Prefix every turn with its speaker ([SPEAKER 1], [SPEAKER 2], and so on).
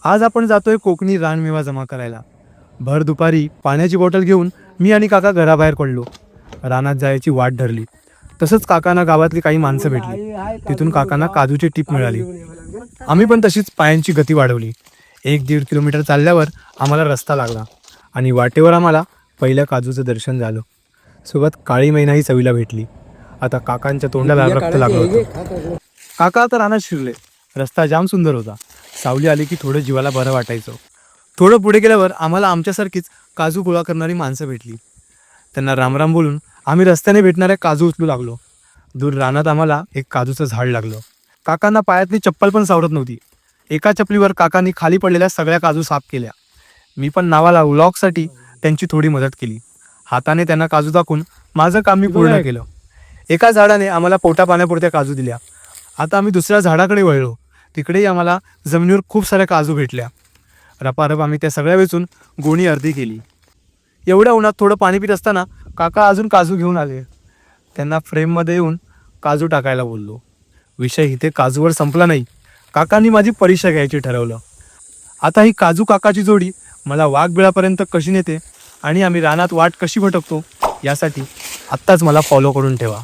[SPEAKER 1] आज आपण जातोय कोकणी रानमेवा जमा करायला. भर दुपारी पाण्याची बॉटल घेऊन मी आणि काका घराबाहेर पडलो. रानात जायची वाट धरली. तसंच काकांना गावातली काही माणसं भेटली. तिथून काकांना काजूची टीप मिळाली. आम्ही पण तशीच पायांची गती वाढवली. 1-1.5 किलोमीटर चालल्यावर आम्हाला रस्ता लागला आणि वाटेवर आम्हाला पहिल्या काजूचं दर्शन झालं. सोबत काळी मैनाही चवीला भेटली. आता काकांच्या तोंडाला रक्त लागलं होतं. काका आता रानात शिरले. रस्ता जाम सुंदर होता. सावली आली की थोडं जीवाला बरं वाटायचं. थोडं पुढे गेल्यावर आम्हाला आमच्यासारखीच काजू गोळा करणारी माणसं भेटली. त्यांना रामराम बोलून आम्ही रस्त्याने भेटणाऱ्या काजू उचलू लागलो. दूर रानात आम्हाला एक काजूचं झाड लागलं. काकांना पायातली चप्पल पण सावरत नव्हती. एका चपलीवर काकांनी खाली पडलेल्या सगळ्या काजू साफ केल्या. मी पण नावाला व्लॉगसाठी त्यांची थोडी मदत केली. हाताने त्यांना काजू दाखवून माझं काम मी पूर्ण केलं. एका झाडाने आम्हाला पोटा पाण्यापुरत्या काजू दिल्या. आता आम्ही दुसऱ्या झाडाकडे वळलो. तिकडेही आम्हाला जमिनीवर खूप साऱ्या काजू भेटल्या. रपारप आम्ही त्या सगळ्या वेचून गोणी अर्धी केली. एवढ्या उन्हात थोडं पाणी पित असताना काका अजून काजू घेऊन आले. त्यांना फ्रेममध्ये येऊन काजू टाकायला बोललो. विषय इथे काजूवर संपला नाही. काकांनी माझी परीक्षा घ्यायची ठरवलं. आता ही काजू काकाची जोडी मला वाघबिळापर्यंत कशी नेते आणि आम्ही रानात वाट कशी भटकतो यासाठी आत्ताच मला फॉलो करून ठेवा.